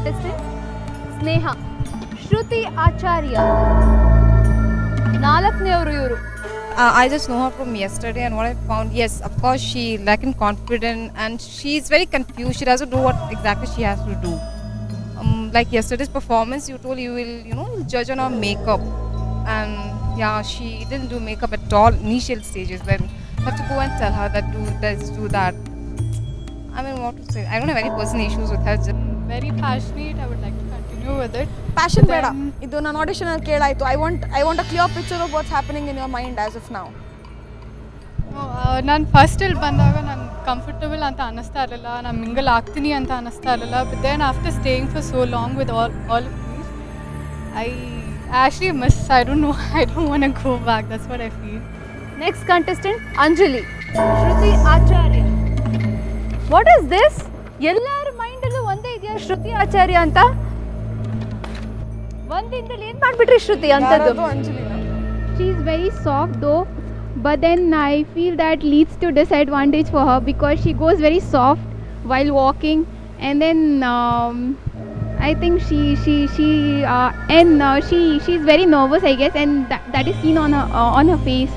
contestant, Sneha. Shruti Acharya. ನಾಲ್ಕನೇವರು ಇವರು. I just know her from yesterday, and what I found, yes, of course, she lacking confidence and she's very confused. She doesn't know what exactly she has to do. Like yesterday's performance, you told you will, judge on her makeup, and yeah, she didn't do makeup at all initial stages. Then you have to go and tell her that do this, do that. I mean, what to say? I don't have any personal issues with her. Very passionate. I would like to continue with it. Passion ಬೇಡ. ಇದು ನಾನು audition ಅಲ್ಲಿ ಕೇಳಾಯ್ತು. I want a clear picture of what's happening in your mind as of now. ನಾನು first ಇಲ್ಲಿ ಬಂದಾಗ ನಾನು comfortable ಅಂತ ಅನ್ನಿಸ್ತಾ ಇರಲಿಲ್ಲ, ನಾನು ಮಿಂಗಲ್ ಆಗ್ತೀನಿ ಅಂತ ಅನ್ನಿಸ್ತಾ ಇರಲಿಲ್ಲ. But then after staying for so long with all of these, I actually miss. I don't know. I don't want to go back. That's what I feel. Next contestant, Anjali. Shruti Acharya. What is this? ಎಲ್ಲರ ಮೈಂಡಲ್ಲೂ ಒಂದೇ ಇದೆಯಾ ಶ್ರುತಿ ಆಚಾರ್ಯ ಅಂತ? ಒಂದಿಂದಲೇ ಏನು ಮಾಡಿಬಿಟ್ರಿ ಶ್ರುತಿ ಅಂತದ್ದು? She is very soft though, but then I feel that leads to disadvantage for her because she goes very soft while walking, and then I think she's very nervous, I guess, and that is seen on her face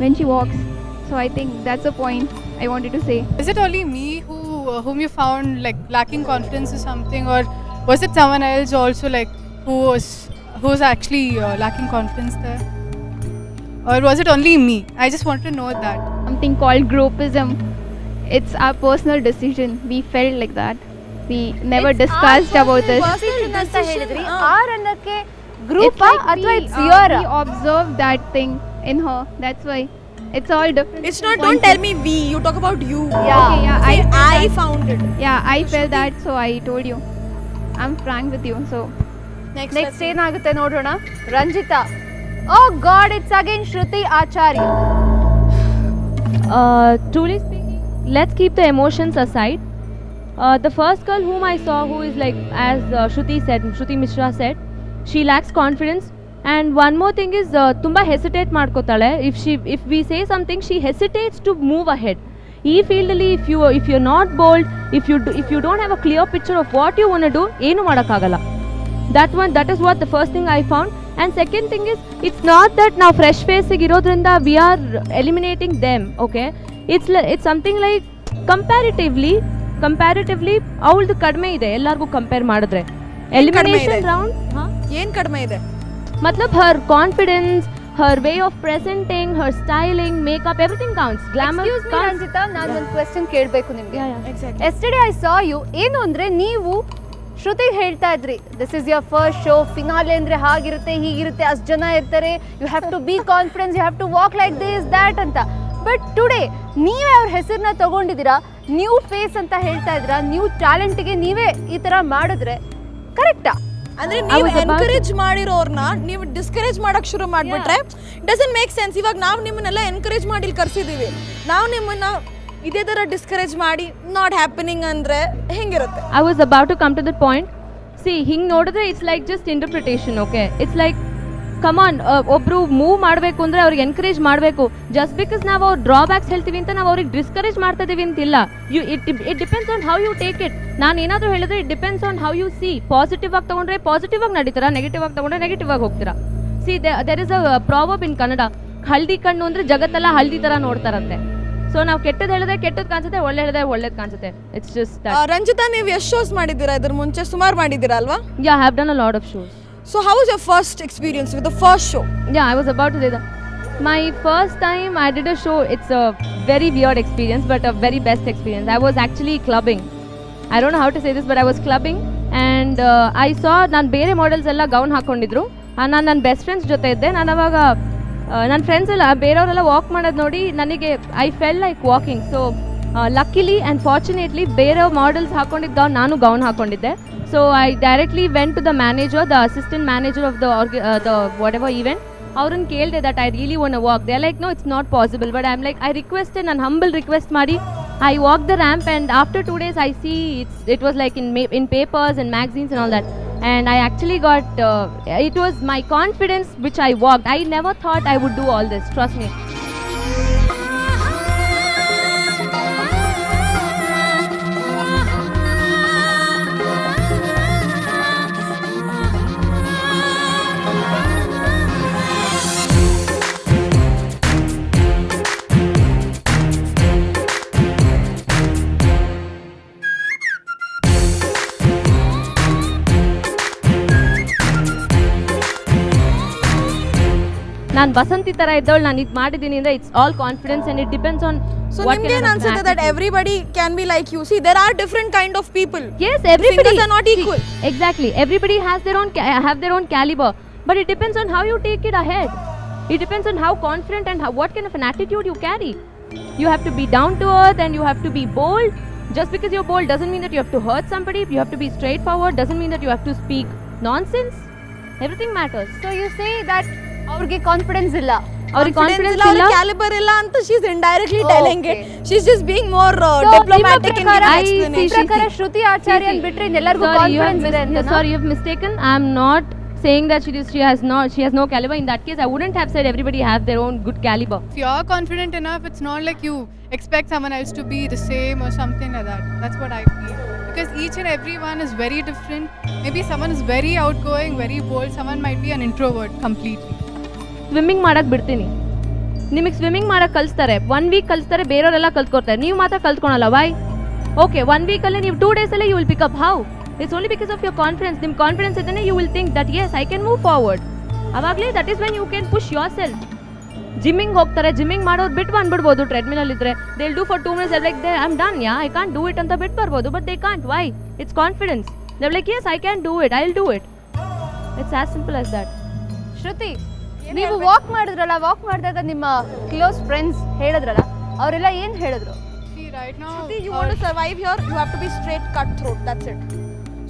when she walks. So I think that's a point I wanted to say. Is it only me whom you found like lacking confidence or something, or was it someone else also like who was actually lacking confidence there, or was it only me? I just want to know that. Something called groupism. It's our personal decision. We felt like that. We never discussed about this. ಅಂತ ಹೇಳಿದ್ರಿ, R ಅನ್ನಕ್ಕೆ group ಅಥವಾ it's your? We observed that thing in her. That's why it's all different. It's not. Don't tell me we. You talk about you. Yeah. Okay, yeah. I found it. Yeah, I felt that, so I told you. I'm frank with you. So next ಏನಾಗುತ್ತೆ ನೋಡೋಣ. Ranjita. Oh God, it's again Shruti Acharya. Truly speaking, let's keep the emotions aside. The first girl whom I saw, who is like, as Shruti Mishra said, she lacks confidence. And one more thing is, tumba hesitate ಮಾಡ್ಕೋತಾಳೆ. If we say something, she hesitates to move ahead. ಈ ಫೀಲ್ಡಲ್ಲಿ if you're not bold, if you don't have a clear picture of what you want to do, ಏನು ಮಾಡೋಕ್ಕಾಗಲ್ಲ. That is what the first thing I found. And second thing is, it's not that ನಾವು fresh ಫೇಸಿಗೆ ಇರೋದ್ರಿಂದ we are eliminating them, okay? It's something like comparatively ಅವಳದು ಕಡಿಮೆ ಇದೆ ಎಲ್ಲರಿಗೂ compare ಮಾಡಿದ್ರೆ. Elimination round ಏನು ಕಡಿಮೆ ಇದೆ? मतलब her confidence, her way of presenting, her styling, makeup, everything counts. Glamour. Excuse me, Ranjita, ನಾನು ಒಂದು ಕ್ವೆಶ್ಚನ್ ಕೇಳಬೇಕು ನಿಮಗೆ. Yesterday I saw you. ಏನು ಅಂದ್ರೆ ನೀವು ಶ್ರುತಿ ಹೇಳ್ತಾ ಇದ್ರಿ, this is your first show, finale ಅಂದ್ರೆ ಹಾಗಿರುತ್ತೆ ಹೀಗಿರುತ್ತೆ, ಅಷ್ಟು ಜನ ಇರ್ತಾರೆ, you have to be confidence, you have to walk like this that ಅಂತ. ಬಟ್ ಟುಡೇ ನೀವೇ ಅವ್ರ ಹೆಸರನ್ನ ತಗೊಂಡಿದ್ದೀರಾ, ನ್ಯೂ ಫೇಸ್ ಅಂತ ಹೇಳ್ತಾ ಇದ್ದೀರಾ, ನ್ಯೂ ಟ್ಯಾಲೆಂಟ್ಗೆ ನೀವೇ ಈ ಥರ ಮಾಡಿದ್ರೆ ಕರೆಕ್ಟಾ? ಅಂದ್ರೆ ನೀವು ಎನ್ಕರೇಜ್ ಮಾಡಿರೋರ್ನ ನೀವು ಡಿಸ್ಕರೇಜ್ ಮಾಡಕ್ ಶುರು ಮಾಡ್ಬಿಟ್ರೆ ಡಸಂಟ್ ಮೇಕ್ ಸೆನ್ಸ್. ಇವಾಗ ನಾವು ನಿಮ್ಮನ್ನೆಲ್ಲ ಎನ್ಕರೇಜ್ ಮಾಡಿ ಇಲ್ಲಿ ಕರ್ಸಿದೀವಿ, ನಾವು ನಿಮ್ಮನ್ನ ಇದೇ ತರ ಡಿಸ್ಕರೇಜ್ ಮಾಡಿ ನಾಟ್ ಹ್ಯಾಪನಿಂಗ್ ಅಂದ್ರೆ ಹೆಂಗಿರುತ್ತೆ? I was about to come to that point. See, ಹಿಂಗ್ ನೋಡಿದ್ರೆ it's like just interpretation, okay? It's like, come on, ಒಬ್ರು ಮೂವ್ ಮಾಡಬೇಕು ಅಂದ್ರೆ ಅವ್ರಿಗೆ ಎನ್ಕರೇಜ್ ಮಾಡಬೇಕು. ಜಸ್ಟ್ ಬಿಕಾಸ್ ನಾವು ಅವ್ರ ಡ್ರಾಬ್ಯಾಕ್ಸ್ ಹೇಳ್ತೀವಿ ಅಂತ ನಾವು ಅವ್ರಿಗೆ ಡಿಸ್ಕರೇಜ್ ಮಾಡ್ತಾ ಇದೀವಿ ಅಂತಿಲ್ಲ. It depends on how you take it. ನಾನು ಏನಾದರೂ ಹೇಳಿದ್ರೆ it depends on how you see. Positive ಆಗಿ ತಗೊಂಡ್ರೆ ಪಾಸಿಟಿವ್ ಆಗಿ ನಡೀತಾರ, ನೆಗೆಟಿವ್ ಆಗಿ ತಗೊಂಡ್ರೆ ನೆಗೆಟಿವ್ ಆಗಿ ಹೋಗ್ತೀರಾ. See there is a proverb in Kannada, ಹಲ್ದಿ ಕಣ್ಣು ಅಂದ್ರೆ ಜಗತ್ತೆಲ್ಲ ಹಲ್ದಿ ತರ ನೋಡ್ತಾರಂತೆ. ಸೊ ನಾವು ಕೆಟ್ಟದ್ದು ಹೇಳಿದ್ರೆ ಕೆಟ್ಟದ್ದು ಕಾಣಿಸುತ್ತೆ, ಒಳ್ಳೆ ಹೇಳಿದ್ರೆ ಒಳ್ಳೇದು ಕಾಣಿಸುತ್ತೆ. ಇಟ್ಸ್ ಜಸ್ಟ್ ರಂಜಿತಾ, ನೀವು ಎಷ್ಟು ಶೋಸ್ ಮಾಡಿದ್ದೀರಾ ಇದ್ರ ಮುಂಚೆ? ಸುಮಾರು ಮಾಡಿದ್ದೀರಾ ಅಲ್ವಾ? Yeah, have done a lot of shows. So how was your first experience with the first show? Yeah, I was about to say that. My first time I did a show, it's a very weird experience, but a very best experience. I was actually clubbing. I don't know how to say this, but I was clubbing, and I saw nan bere models ella gown ಹಾಕೊಂಡಿದ್ರು. ನಾನು ನನ್ನ best friends ಜೊತೆ ಇದ್ದೆ. ನಾನು ಅವಾಗ ನನ್ನ friends ಎಲ್ಲ ಬೇರೆಯವರೆಲ್ಲ walk ಮಾಡೋದು ನೋಡಿ ನನಗೆ I felt like walking. So luckily and fortunately ಬೇರೆ ಮಾಡೆಲ್ಸ್ ಹಾಕೊಂಡಿದ್ದ ಗೌನ್ ನಾನು ಗೌನ್ ಹಾಕೊಂಡಿದ್ದೆ. So I directly went to the manager, the assistant manager of the whatever event. ಅವ್ರನ್ನ ಕೇಳಿದೆ that I really want to walk. They're like, no, it's not possible. But I'm like, I requested, and humble request ಮಾಡಿ I walked the ramp, and after 2 days I see it was like in papers and magazines and all that. And I actually got it was my confidence which I walked. I never thought I would do all this, trust me. ನಾನು ಬಸಂತಿ ಥರ ಇದ್ದವಳು ನಾನು ಇದು ಮಾಡಿದ್ದೀನಿ ಅಂದರೆ it's all confidence and it depends on So Nimgen answered that everybody can be like you. See, there are different kind of people. Yes, everybody. Singers are not equal. Exactly. Everybody has their own have their own caliber, but it depends on how you take it ahead. It depends on how confident and what kind of an attitude you carry. You have to be down to earth and you have to be bold. Just because you're bold doesn't mean that you have to hurt somebody. You have to be straightforward. Doesn't mean that you have to speak nonsense. Everything matters. So you say that ಅವ್ರಿಗೆ confidence ಇಲ್ಲ, ಅವ್ರಿಗೆ confidence ಇಲ್ಲ, ಅವ್ರಿಗೆ calibre ಇಲ್ಲ ಅಂತ she's indirectly telling it. She's just being more diplomatic in her explanation. ಪ್ರಕಾರ ಶ್ರುತಿ ಆಚಾರ್ಯನ್ ಬಿಟ್ರೆ ಇನ್ನೆಲ್ಲರಿಗೂ confidence ಇದೆ ಅಂತ. Sorry, you've mistaken. I'm not saying that she has no caliber. In that case, I wouldn't have said everybody has their own good caliber. If you're confident enough, it's not like you expect someone else to be the same or something like that. That's what I feel. Because each and every one is very different. Maybe someone is very outgoing, very bold. Someone might be an introvert completely. Swimming ಮಾಡಕ್ಕೆ ಬಿಡ್ತೀನಿ, ನಿಮಗೆ swimming ಮಾಡಕ್ಕೆ ಕಲಿಸ್ತಾರೆ, 1 weak ಕಲಿಸ್ತಾರೆ, ಬೇರೆಯವರೆಲ್ಲ ಕಲ್ತ್ಕೊಡ್ತಾರೆ, ನೀವು ಮಾತ್ರ ಕಲ್ತ್ಕೊಳಲ್ಲ. Y? Okay, 1 ವೀಕಲ್ಲೇ ನೀವು 2 ಡೇಸಲ್ಲೇ ಯು ವಿಲ್ ಪಿಕ್ ಅಪ್. ಹೌ? It's only because of your confidence. ನಿಮ್ಮ ಕಾನ್ಫಿಡೆನ್ಸ್ ಇದ್ದರೆ you will think that yes I can move forward. ಅವಾಗಲೇ that is when you can push yourself. Gymming ಹೋಗ್ತಾರೆ, gymming ಮಾಡೋದು ಬಿಟ್ಟು ಬಂದ್ಬಿಡ್ಬೋದು. ಟ್ರೆಡ್ಮಿಲಲ್ಲಿ ಇದ್ದರೆ they will do for 2 minutes like they I am done, yeah I can't do it ಅಂತ ಬಿಟ್ಟು ಬರ್ಬೋದು. But they can't. Why? It's confidence. They like yes I can do it, I will do it. It's as simple as that. Shruti, ನೀವು walk ಮಾಡಿದ್ರಲ್ಲ, walk ಮಾಡಿದಾಗ ನಿಮ್ಮ close friends ಹೇಳಿದ್ರಲ್ಲ, ಅವರೆಲ್ಲ ಏನು ಹೇಳಿದ್ರು? See, right now, Shruti, you want to survive here, you have to be straight cutthroat. That's it.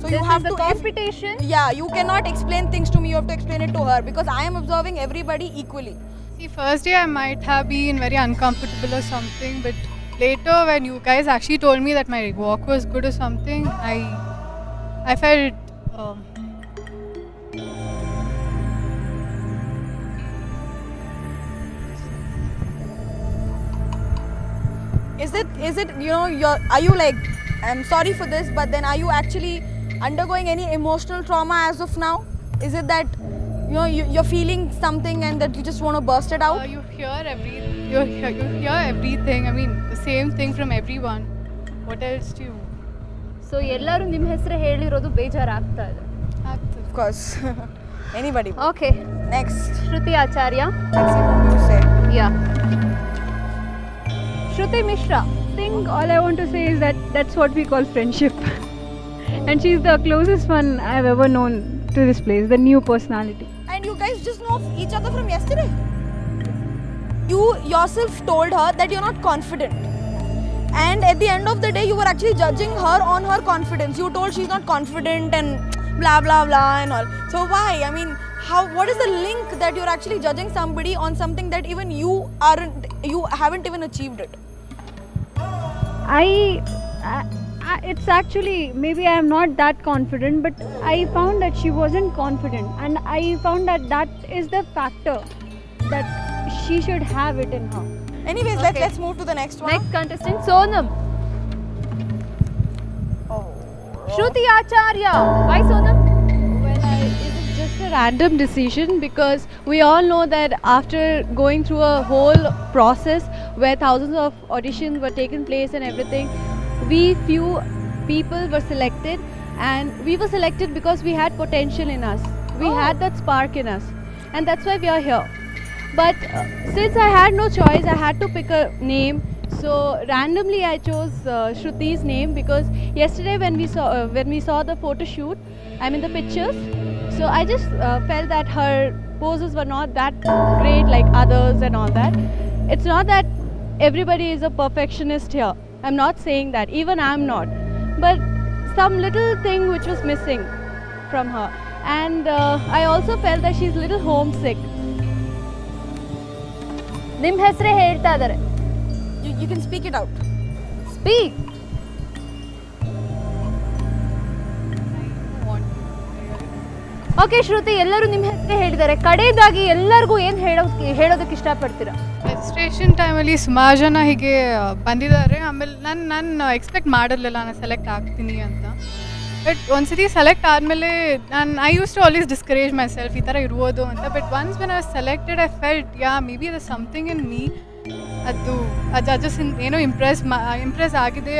So you have to competition. Yeah, you cannot explain things to me. You have to explain it to her because I am observing everybody equally. see, first day I might have been very uncomfortable or something, but later when you guys actually told me that my walk was good or something, I felt. Is it you know, are you like, I'm sorry for this, but then are you actually undergoing any emotional trauma as of now? Is it that you know you're feeling something and that you just want to burst it out? You hear everything. I mean, the same thing from everyone. What else do you? So ಎಲ್ಲರೂ ನಿಮ್ಮ ಹೆಸರು ಹೇಳಿರೋದು ಬೇಜಾರಾಗ್ತಾ ಇದೆ. Of course. Anybody. Okay, Next. Shruti Acharya. Let's see what you say. Yeah. Shruti Mishra. I think all I want to say is that that's what we call friendship. And she's the closest one I've ever known to this place, the new personality. And you guys just know each other from yesterday. You yourself told her that you're not confident. And at the end of the day, you were actually judging her on her confidence. You told she's not confident and blah blah blah and all. So why? I mean, what is the link that you're actually judging somebody on something that even you haven't even achieved it? It's actually, maybe I am not that confident, but I found that she wasn't confident, and I found that is the factor that she should have it in her. Anyways, Okay. let's move to the next one. Next contestant Sonam. Shruti Acharya. Why Sonam? Well, it is just a random decision because we all know that after going through a whole process where thousands of auditions were taken place and everything, few people were selected, and we were selected because we had potential in us. We had that spark in us, and that's why we are here. But since I had no choice, I had to pick a name. So randomly I chose Shruti's name because yesterday when we saw the photo shoot, I mean the pictures, so I just felt that her poses were not that great like others and all that. It's not that everybody is a perfectionist here. I'm not saying that, even I'm not. But some little thing which was missing from her. And I also felt that she's a little homesick. ನಿಮ್ಮ ಹೆಸರೇ ಹೇಳ್ತಾ ಇದ್ದಾರೆ. You can speak it out. Speak. Okay Shruti, ಎಲ್ಲರೂ ನಿಮ್ಮ ಹೆಸರೇ ಹೇಳಿದ್ದಾರೆ. ಕಡೆಯದಾಗಿ ಎಲ್ಲರಿಗೂ ಏನು ಹೇಳೋದಕ್ಕೆ ಇಷ್ಟಪಡ್ತೀರಾ? ರಿಜಿಸ್ಟ್ರೇಷನ್ ಟೈಮಲ್ಲಿ ಸುಮಾರು ಜನ ಹೀಗೆ ಬಂದಿದ್ದಾರೆ. ಆಮೇಲೆ ನಾನು ಎಕ್ಸ್ಪೆಕ್ಟ್ ಮಾಡಿರಲಿಲ್ಲ ನಾನು ಸೆಲೆಕ್ಟ್ ಆಗ್ತೀನಿ ಅಂತ. ಬಟ್ ಒಂದ್ಸತಿ ಸೆಲೆಕ್ಟ್ ಆದಮೇಲೆ I used to always discourage myself ಈ ಥರ ಇರ್ಬೋದು ಅಂತ. But once when I was selected I felt maybe there something in me. ಅದು ಆ ಜಡ್ಜಸ್ ಏನೋ ಇಂಪ್ರೆಸ್ ಆಗಿದೆ,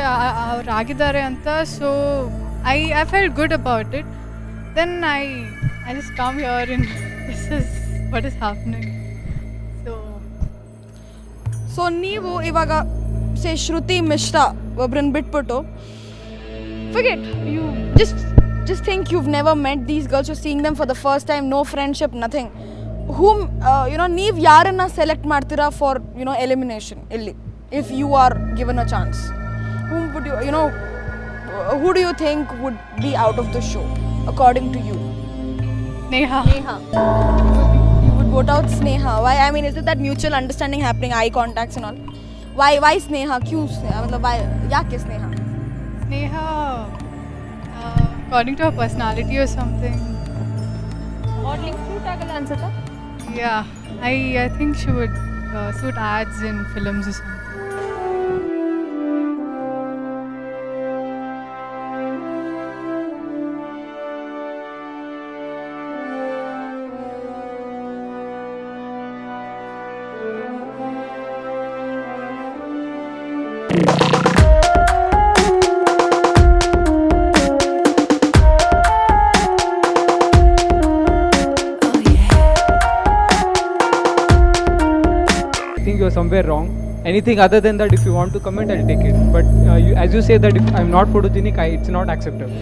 ಅವ್ರು ಆಗಿದ್ದಾರೆ ಅಂತ. So I felt good about it. Then I just come here and this is what is happening. So ನೀವು ಇವಾಗ say Shruti Mishra ಒಬ್ರನ್ನ ಬಿಟ್ಬಿಟ್ಟು forget you just think you've never met these girls, you're seeing them for the first time, no friendship, nothing. Whom ನೀವು ಯಾರನ್ನ select ಮಾಡ್ತೀರಾ for elimination ಇಲ್ಲಿ if you are given a chance? Whom would you who do you think would be out of the show according to you? Sneha. You would vote out Sneha. Why? I mean, is it that mutual understanding happening, eye contacts and all? Why Sneha? Kyun Sneha? मतलब why? याके Sneha? Sneha, according to her personality or something. Modeling suit ಆಗಲ್ಲ ಅನ್ಸುತ್ತಾ? Yeah, I think she would suit ads in films or something. I think you're somewhere wrong. Anything other than that, if you want to comment, I'll take it. But as you say that if I'm not photogenic, it's not acceptable.